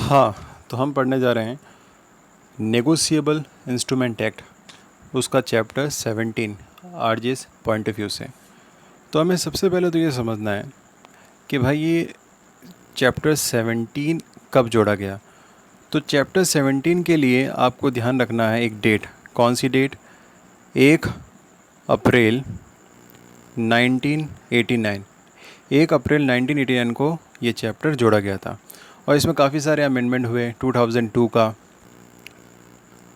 हाँ, तो हम पढ़ने जा रहे हैं नेगोशिएबल इंस्ट्रूमेंट एक्ट, उसका chapter 17 RJs point of view से। तो हमें सबसे पहले तो ये समझना है कि भाई ये चैप्टर 17 कब जोड़ा गया। तो चैप्टर 17 के लिए आपको ध्यान रखना है एक डेट। कौन सी डेट? 1 अप्रैल 1989। 1 अप्रैल 1989 को ये चैप्टर जोड़ा गया था और इसमें काफ़ी सारे अमेंडमेंट हुए। 2002 का,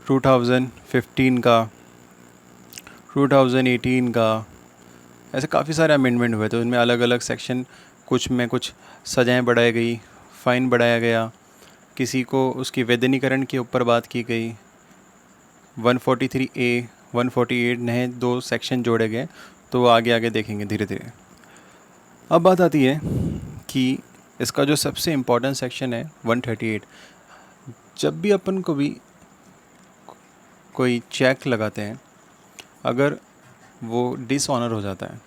2015 का, 2018 का, ऐसे काफ़ी सारे अमेंडमेंट हुए। तो इनमें अलग अलग सेक्शन, कुछ में कुछ सज़ाएँ बढ़ाई गई, फ़ाइन बढ़ाया गया, किसी को उसकी वैधानिकरण के ऊपर बात की गई। 143A 148 नए 2 सेक्शन जोड़े गए। तो वो आगे आगे देखेंगे धीरे धीरे। अब बात आती है कि इसका जो सबसे इम्पोर्टेंट सेक्शन है 138। जब भी अपन को भी कोई चेक लगाते हैं, अगर वो डिसऑनर हो जाता है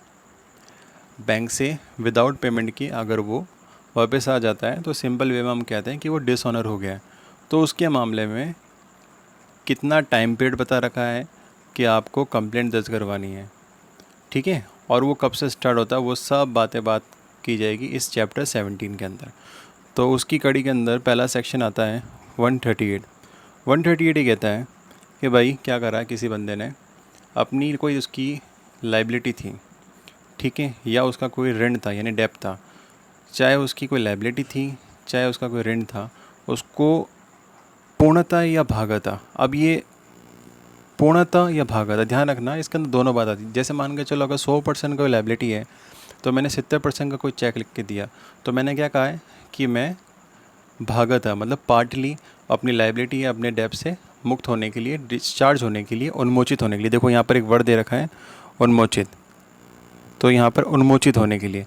बैंक से विदाउट पेमेंट की, अगर वो वापस आ जाता है, तो सिंपल वे में हम कहते हैं कि वो डिसऑनर हो गया है। तो उसके मामले में कितना टाइम पीरियड बता रखा है कि आपको कंप्लेंट दर्ज करवानी है, ठीक है। और वो कब से स्टार्ट होता है, वो सब बात की जाएगी इस चैप्टर 17 के अंदर। तो उसकी कड़ी के अंदर पहला सेक्शन आता है 138। 138 ये कहता है कि भाई क्या करा, किसी बंदे ने अपनी कोई उसकी लाइबिलिटी थी, ठीक है, या उसका कोई ऋण था यानी डेप्ट था, चाहे उसकी कोई लाइबिलिटी थी चाहे उसका कोई ऋण था, उसको पूर्णतः या भागता। अब ये पूर्णतः या भागता, ध्यान रखना, इसके अंदर दोनों बात आती है। जैसे मान के चलो अगर 100% कोई लाइबिलिटी है तो मैंने 70% का कोई चेक लिख के दिया, तो मैंने क्या कहा है कि मैं भागता, मतलब पार्टली अपनी लाइबिलिटी या अपने डेब्ट से मुक्त होने के लिए, डिस्चार्ज होने के लिए, उन्मोचित होने के लिए। देखो यहाँ पर एक वर्ड दे रखा है उन्मोचित, तो यहाँ पर उन्मोचित होने के लिए।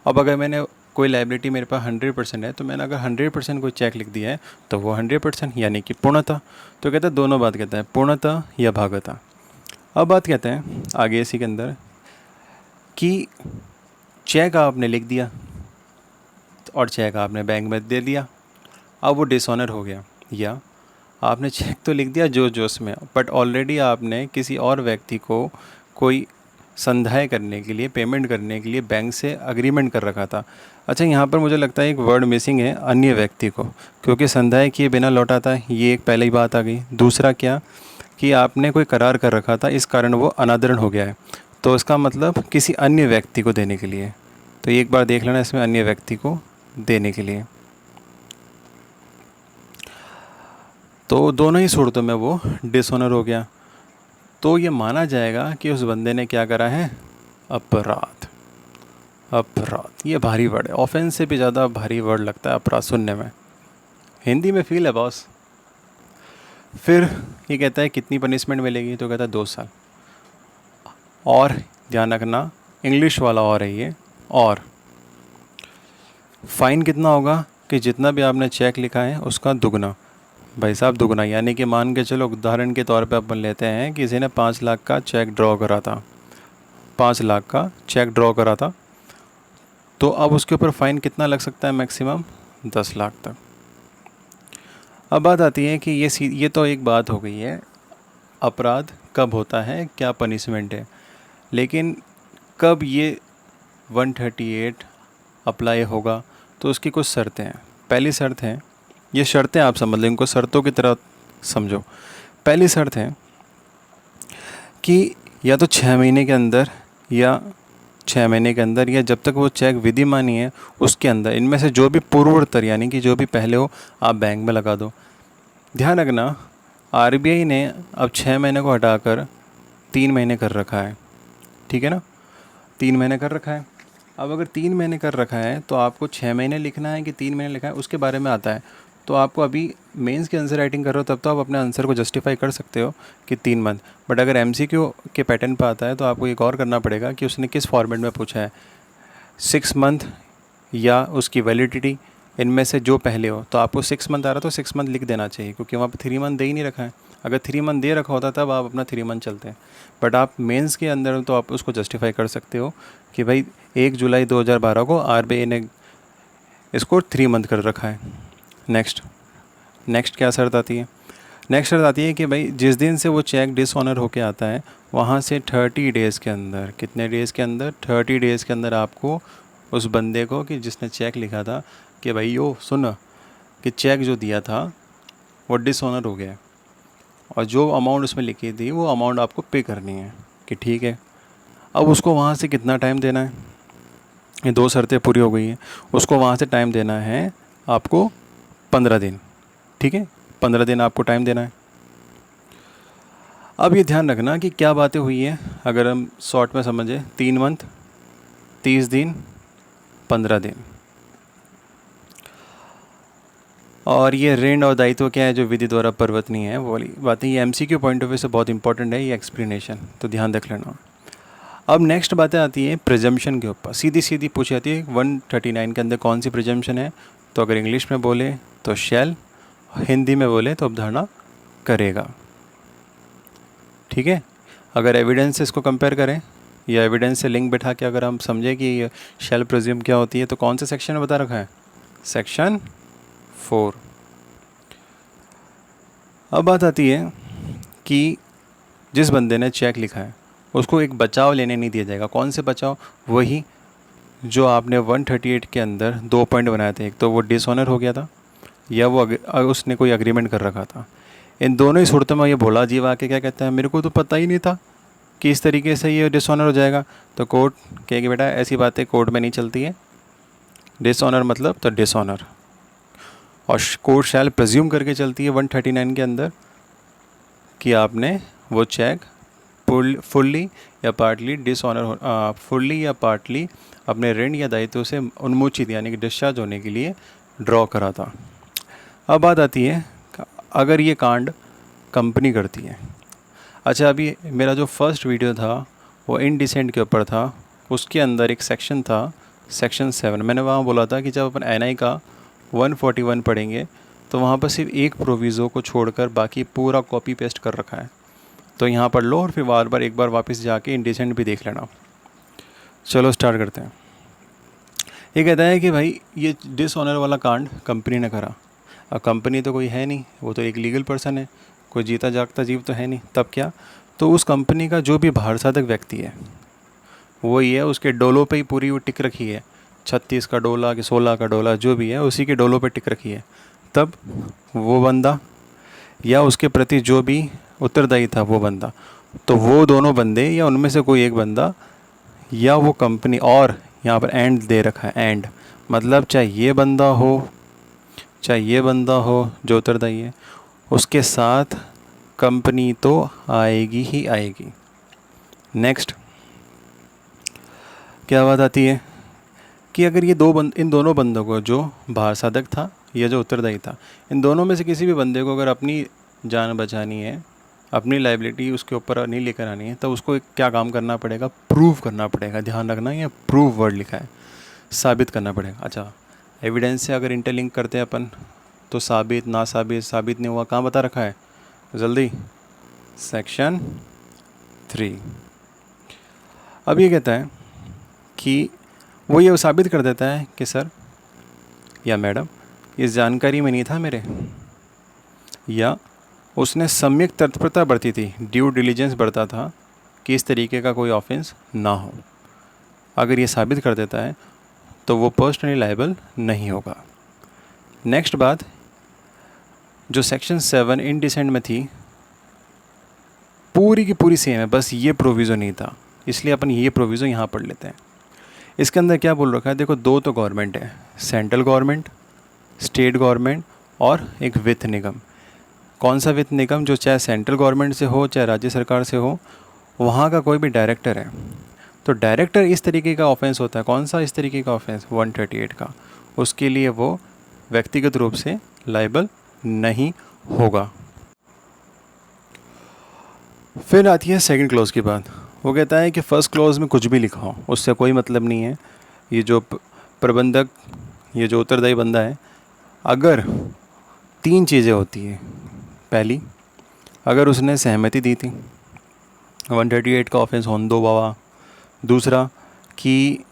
अब अगर मैंने कोई लाइबिलिटी मेरे पास 100% है, तो मैंने अगर 100% कोई चेक लिख दिया है तो वो 100% यानी कि पूर्णतः। तो कहता है दोनों बात कहता है, पूर्णतः या भागता। अब बात कहते हैं आगे इसी के अंदर कि चेक आपने लिख दिया और चेक आपने बैंक में दे दिया, अब वो डिसऑनर हो गया। या आपने चेक तो लिख दिया जोश में, बट ऑलरेडी आपने किसी और व्यक्ति को कोई संधाय करने के लिए, पेमेंट करने के लिए बैंक से अग्रीमेंट कर रखा था। अच्छा, यहाँ पर मुझे लगता है एक वर्ड मिसिंग है, अन्य व्यक्ति को, क्योंकि संधाय किए बिना लौटाता है, ये एक पहले ही बात आ गई। दूसरा क्या कि आपने कोई करार कर रखा था, इस कारण वो अनादरण हो गया है, तो इसका मतलब किसी अन्य व्यक्ति को देने के लिए। तो एक बार देख लेना इसमें, अन्य व्यक्ति को देने के लिए। तो दोनों ही सूरतों में वो डिसऑनर हो गया, तो ये माना जाएगा कि उस बंदे ने क्या करा है, अपराध। अपराध ये भारी वर्ड है, ऑफेंस से भी ज़्यादा भारी वर्ड लगता है अपराध सुनने में। हिंदी में फील है बॉस। फिर ये कहता है कितनी पनिशमेंट मिलेगी, तो कहता है 2 साल। और ध्यान रखना इंग्लिश वाला और है ये। और फाइन कितना होगा कि जितना भी आपने चेक लिखा है उसका दुगना। भाई साहब दुगना, यानी कि मान के चलो उदाहरण के तौर पे अपन लेते हैं किसी ने 5 लाख का चेक ड्रॉ करा था, 5 लाख का चेक ड्रॉ करा था, तो अब उसके ऊपर फ़ाइन कितना लग सकता है, मैक्सिमम 10 लाख तक। अब बात आती है कि ये तो एक बात हो गई है, अपराध कब होता है, क्या पनिशमेंट है। लेकिन कब ये 138 अप्लाई होगा, तो उसकी कुछ शर्तें हैं। पहली शर्त है, ये शर्तें आप समझ लें, इनको शर्तों की तरह समझो। पहली शर्त है कि या तो 6 महीने के अंदर, या 6 महीने के अंदर, या जब तक वो चेक विधिमानी है उसके अंदर, इनमें से जो भी पूर्वोत्तर यानी कि जो भी पहले हो आप बैंक में लगा दो। ध्यान रखना आरबीआई ने अब 6 महीने को हटाकर 3 महीने कर रखा है, ठीक है ना, 3 महीने कर रखा है। अब अगर 3 महीने कर रखा है तो आपको 6 महीने लिखना है कि 3 महीने लिखा है, उसके बारे में आता है। तो आपको अभी मेंस के आंसर राइटिंग कर रहे हो तब तो आप अपने आंसर को जस्टिफाई कर सकते हो कि 3 मंथ। बट अगर एमसीक्यू के पैटर्न पर आता है तो आपको एक और करना पड़ेगा कि उसने किस फॉर्मेट में पूछा है, 6 मंथ या उसकी वैलिडिटी, इनमें से जो पहले हो। तो आपको 6 मंथ आ रहा तो 6 मंथ लिख देना चाहिए, क्योंकि वहाँ पर 3 मंथ दे ही नहीं रखा है। अगर 3 मंथ दे रखा होता तब आप अपना 3 मंथ चलते हैं, बट आप मेंस के अंदर तो आप उसको जस्टिफाई कर सकते हो कि भाई 1 जुलाई 2012 को आरबीआई ने इसको 3 मंथ कर रखा है। नेक्स्ट नेक्स्ट क्या शर्त आती है? नेक्स्ट शर्त आती है कि भाई जिस दिन से वो चेक डिसऑनर होके आता है वहाँ से 30 डेज़ के अंदर, कितने डेज़ के अंदर? 30 डेज़ के अंदर आपको उस बंदे को, कि जिसने चेक लिखा था, कि भाई यो सुन कि चेक जो दिया था वो डिसऑनर हो गया और जो अमाउंट उसमें लिखी थी वो अमाउंट आपको पे करनी है, कि ठीक है। अब उसको वहाँ से कितना टाइम देना है? ये 2 शर्तें पूरी हो गई हैं। उसको वहाँ से टाइम देना है आपको 15 दिन, ठीक है, 15 दिन आपको टाइम देना है। अब ये ध्यान रखना कि क्या बातें हुई हैं, अगर हम शॉर्ट में समझें, 3 मंथ, 30 दिन, 15 दिन। और ये ऋण और दायित्व क्या है जो विधि द्वारा परिवर्तनीय है, वो वाली बातें, ये एमसीक्यू पॉइंट ऑफ व्यू से बहुत इंपॉर्टेंट है ये एक्सप्लेनेशन, तो ध्यान रख लेना। अब नेक्स्ट बातें आती हैं प्रिजम्पशन के ऊपर, सीधी सीधी पूछी जाती है 139 के अंदर कौन सी प्रिजम्पशन है। तो अगर इंग्लिश में बोले तो शैल, हिंदी में बोले तो अवधारणा करेगा, ठीक है। अगर एविडेंस से इसको कंपेयर करें या एविडेंस से लिंक बैठा के अगर हम समझें कि शैल प्रिज्यूम क्या होती है, तो कौन से सेक्शन में बता रखा है? सेक्शन 4। अब बात आती है कि जिस बंदे ने चेक लिखा है उसको एक बचाव लेने नहीं दिया जाएगा। कौन से बचाव? वही जो आपने 138 के अंदर 2 पॉइंट बनाए थे, एक तो वो डिसऑनर हो गया था या वो उसने कोई अग्रीमेंट कर रखा था। इन दोनों ही सूरतों में ये भोला जीव आके क्या कहता है, मेरे को तो पता ही नहीं था कि इस तरीके से ये डिसऑनर हो जाएगा। तो कोर्ट कहेगी बेटा ऐसी बातें कोर्ट में नहीं चलती है, डिसऑनर मतलब तो डिसऑनर, और कोर्ट शैल प्रेज्यूम करके चलती है 139 के अंदर कि आपने वो चेक फुल्ली या पार्टली डिसऑनर, फुल्ली या पार्टली अपने ऋण या दायित्व से उन्मोचित यानी कि डिस्चार्ज होने के लिए ड्रॉ करा था। अब बात आती है अगर ये कांड कंपनी करती है। अच्छा, अभी मेरा जो फर्स्ट वीडियो था वो इनडिसेंट के ऊपर था, उसके अंदर एक सेक्शन था सेक्शन 7। मैंने वहाँ बोला था कि जब अपन एनआई का 141 पढ़ेंगे तो वहाँ पर सिर्फ एक प्रोविज़ो को छोड़कर बाकी पूरा कॉपी पेस्ट कर रखा है। तो यहाँ पढ़ लो और फिर बार बार एक बार वापस जाके इंडिसेंट भी देख लेना। चलो स्टार्ट करते हैं। ये कहता है कि भाई ये डिसऑनर वाला कांड कंपनी ने करा। अब कंपनी तो कोई है नहीं, वो तो एक लीगल पर्सन है, कोई जीता जागता जीव तो है नहीं। तब क्या? तो उस कंपनी का जो भी भार साधक व्यक्ति है वो ही है, उसके डोलों पे ही पूरी वो टिक रखी है, 36 का डोला कि 16 का डोला जो भी है उसी के डोलों पे टिक रखी है। तब वो बंदा या उसके प्रति जो भी उत्तरदायी था वो बंदा, तो वो दोनों बंदे या उनमें से कोई एक बंदा या वो कंपनी, और यहाँ पर एंड दे रखा है, एंड मतलब चाहे ये बंदा हो चाहे ये बंदा हो जो उत्तरदायी है, उसके साथ कंपनी तो आएगी ही आएगी। नेक्स्ट क्या बात आती है कि अगर ये इन दोनों बंदों को, जो भार साधक था या जो उत्तरदायी था, इन दोनों में से किसी भी बंदे को अगर अपनी जान बचानी है, अपनी लाइबिलिटी उसके ऊपर नहीं लेकर आनी है, तो उसको क्या काम करना पड़ेगा? प्रूव करना पड़ेगा। ध्यान रखना ये प्रूव वर्ड लिखा है, साबित करना पड़ेगा। अच्छा, एविडेंस से अगर इंटरलिंक करते हैं अपन तो साबित, ना साबित, साबित नहीं हुआ, कहाँ बता रखा है जल्दी? सेक्शन 3। अब ये कहता है कि वो ये साबित कर देता है कि सर या मैडम इस जानकारी में नहीं था मेरे, या उसने सम्यक तत्परता बरती थी, ड्यू डिलीजेंस बरता था कि इस तरीके का कोई ऑफेंस ना हो। अगर ये साबित कर देता है तो वो पर्सनली लायबल नहीं होगा। नेक्स्ट बात, जो सेक्शन 7 इनडिसेंट में थी पूरी की पूरी सेम है, बस ये प्रोविज़ो नहीं था, इसलिए अपन ये प्रोविज़ो यहाँ पढ़ लेते हैं। इसके अंदर क्या बोल रखा है? देखो, दो तो गवर्नमेंट है, सेंट्रल गवर्नमेंट, स्टेट गवर्नमेंट और एक वित्त निगम। कौन सा वित्त निगम? जो चाहे सेंट्रल गवर्नमेंट से हो चाहे राज्य सरकार से हो, वहाँ का कोई भी डायरेक्टर है तो डायरेक्टर इस तरीके का ऑफेंस होता है। कौन सा इस तरीके का ऑफेंस? 138 का। उसके लिए वो व्यक्तिगत रूप से लायबल नहीं होगा। फिर आती है सेकंड क्लॉज की बात। वो कहता है कि फ़र्स्ट क्लॉज में कुछ भी लिखा हो उससे कोई मतलब नहीं है। ये जो प्रबंधक, ये जो उत्तरदायी बंदा है, अगर 3 चीज़ें होती हैं। पहली, अगर उसने सहमति दी थी 138 का ऑफेंस होने दो बाबा। दूसरा कि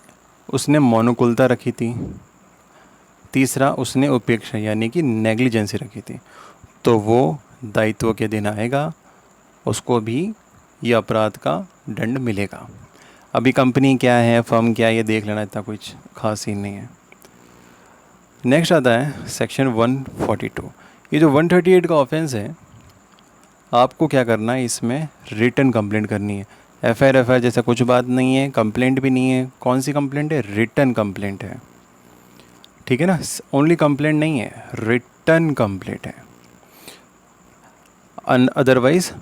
उसने मौनकुलता रखी थी। तीसरा उसने उपेक्षा यानी कि नेग्लिजेंसी रखी थी, तो वो दायित्व के दिन आएगा, उसको भी ये अपराध का दंड मिलेगा। अभी कंपनी क्या है, फर्म क्या है, ये देख लेना, इतना कुछ खास सीन नहीं है। नेक्स्ट आता है सेक्शन 142। ये जो 138 का ऑफेंस है, आपको क्या करना है, इसमें रिटर्न कंप्लेंट करनी है। एफ आई आर जैसा कुछ बात नहीं है, कंप्लेंट भी नहीं है। कौन सी कंप्लेंट है? रिटर्न कंप्लेंट है, ठीक है ना। ओनली कंप्लेंट नहीं है, रिटर्न कंप्लेंट है। अदरवाइज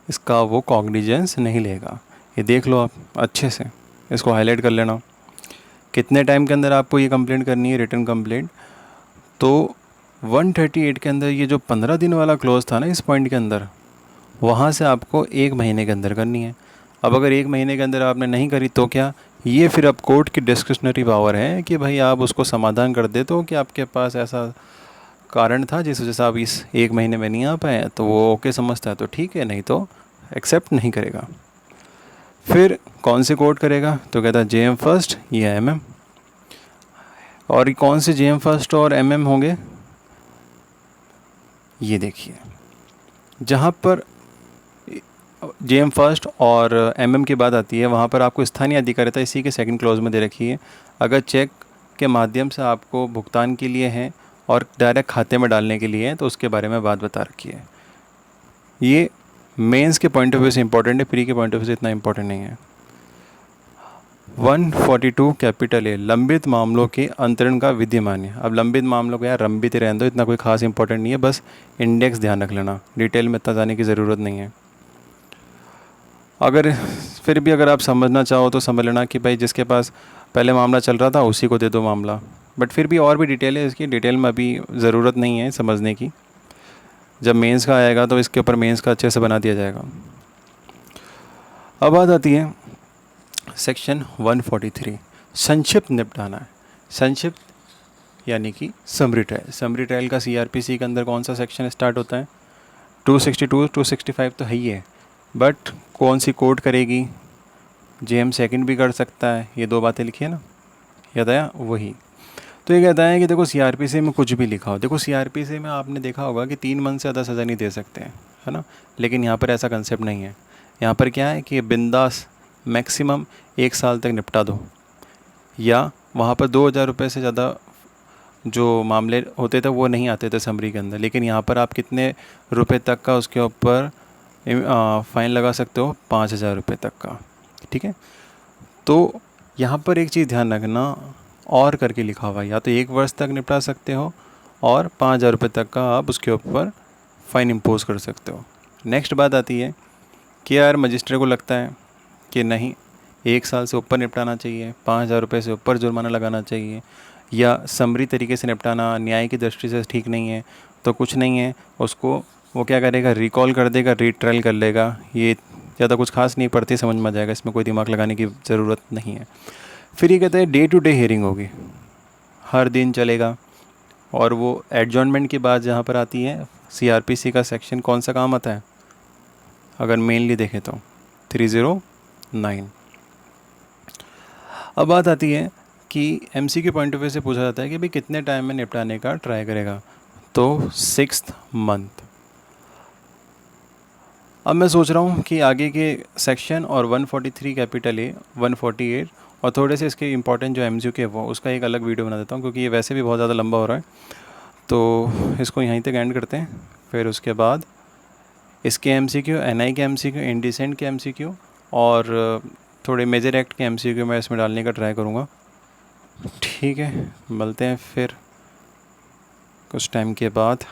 इसका वो कॉग्निजेंस नहीं लेगा। ये देख लो आप अच्छे से, इसको हाईलाइट कर लेना। कितने टाइम के अंदर आपको ये कंप्लेंट करनी है, रिटर्न कंप्लेंट? तो 138 के अंदर ये जो 15 दिन वाला क्लोज था ना इस पॉइंट के अंदर, वहाँ से आपको 1 महीने के अंदर करनी है। अब अगर 1 महीने के अंदर आपने नहीं करी तो क्या, ये फिर अब कोर्ट की डिस्क्रिशनरी पावर है कि भाई आप उसको समाधान कर दे, तो कि आपके पास ऐसा कारण था जिस वजह से आप इस 1 महीने में नहीं आ पाए, तो वो ओके समझता है तो ठीक है, नहीं तो एक्सेप्ट नहीं करेगा। फिर कौन से कोर्ट करेगा? तो कहता है जेएम फर्स्ट या एमएम। और कौन से जेएम फर्स्ट और एमएम होंगे? ये देखिए, जहाँ पर जेएम फर्स्ट और एमएम की बात आती है, वहाँ पर आपको स्थानीय अधिकारिता इसी के सेकंड क्लॉज में दे रखी है। अगर चेक के माध्यम से आपको भुगतान के लिए है और डायरेक्ट खाते में डालने के लिए है, तो उसके बारे में बात बता रखी है। ये मेंस के पॉइंट ऑफ व्यू से इंपॉर्टेंट है, प्री के पॉइंट ऑफ व्यू से इतना इंपॉर्टेंट नहीं है। 142 कैपिटल ए, लंबित मामलों के अंतरण का विधिमान्य। अब लंबित मामलों को यार लंबित ही रहने दो, इतना कोई खास इंपॉर्टेंट नहीं है, बस इंडेक्स ध्यान रख लेना, डिटेल में इतना जाने की ज़रूरत नहीं है। अगर फिर भी अगर आप समझना चाहो तो समझ लेना कि भाई जिसके पास पहले मामला चल रहा था उसी को दे दो मामला, बट फिर भी और भी डिटेल है इसकी, डिटेल में अभी ज़रूरत नहीं है समझने की। जब मेंस का आएगा तो इसके ऊपर मेंस का अच्छे से बना दिया जाएगा। अब बात आती है सेक्शन 143, संक्षिप्त निपटाना है। संक्षिप्त यानी कि समरी ट्रायल। समरी ट्रायल का सीआरपीसी के अंदर कौन सा सेक्शन स्टार्ट होता है? 262, 265 तो है ही है, बट कौन सी कोर्ट करेगी? जेएम सेकंड भी कर सकता है, ये 2 बातें लिखी है ना, याद आया? वही। तो ये कहता है कि देखो सीआरपीसी में कुछ भी लिखा हो, देखो सीआरपीसी में आपने देखा होगा कि 3 मंथ से ज़्यादा सज़ा नहीं दे सकते हैं, है ना। लेकिन यहाँ पर ऐसा कंसेप्ट नहीं है। यहाँ पर क्या है कि बिंदास मैक्सिमम 1 साल तक निपटा दो, या वहाँ पर 2,000 रुपये से ज़्यादा जो मामले होते थे वो नहीं आते थे समरी के अंदर। लेकिन यहाँ पर आप कितने रुपए तक का उसके ऊपर फ़ाइन लगा सकते हो? 5,000 रुपये तक का, ठीक है। तो यहाँ पर एक चीज़ ध्यान रखना, और करके लिखा हुआ है, या तो 1 वर्ष तक निपटा सकते हो और 5,000 रुपये तक का आप उसके ऊपर फ़ाइन इम्पोज कर सकते हो। नेक्स्ट बात आती है कि यार मजिस्ट्रेट को लगता है कि नहीं, 1 साल से ऊपर निपटाना चाहिए, 5,000 रुपये से ऊपर जुर्माना लगाना चाहिए, या समरी तरीके से निपटाना न्याय की दृष्टि से ठीक नहीं है, तो कुछ नहीं है, उसको वो क्या करेगा, रिकॉल कर देगा, रीट्रायल कर लेगा। ये ज़्यादा कुछ खास नहीं पड़ती, समझ में आ जाएगा, इसमें कोई दिमाग लगाने की ज़रूरत नहीं है। फिर ये कहते हैं डे टू डे हियरिंग होगी, हर दिन चलेगा। और वो एडजॉर्नमेंट की बात जहाँ पर आती है, सीआरपीसी का सेक्शन कौन सा काम आता है अगर मेनली देखें तो 309। अब बात आती है कि एमसी के पॉइंट ऑफ व्यू से पूछा जाता है कि भाई कितने टाइम में निपटाने का ट्राई करेगा, तो 6th मंथ। अब मैं सोच रहा हूँ कि आगे के सेक्शन और 143 कैपिटल ए, 148 और थोड़े से इसके इंपॉर्टेंट जो एमसीक्यू के वो उसका एक अलग वीडियो बना देता हूँ, क्योंकि ये वैसे भी बहुत ज़्यादा लंबा हो रहा है। तो इसको यहीं तक एंड करते हैं। फिर उसके बाद इसके एमसीक्यू, एनआई के एमसीक्यू, इंडिसेंट के एमसीक्यू और थोड़े मेजर एक्ट के एमसीक्यू मैं इसमें डालने का ट्राई करूँगा। ठीक है, मिलते हैं फिर कुछ टाइम के बाद।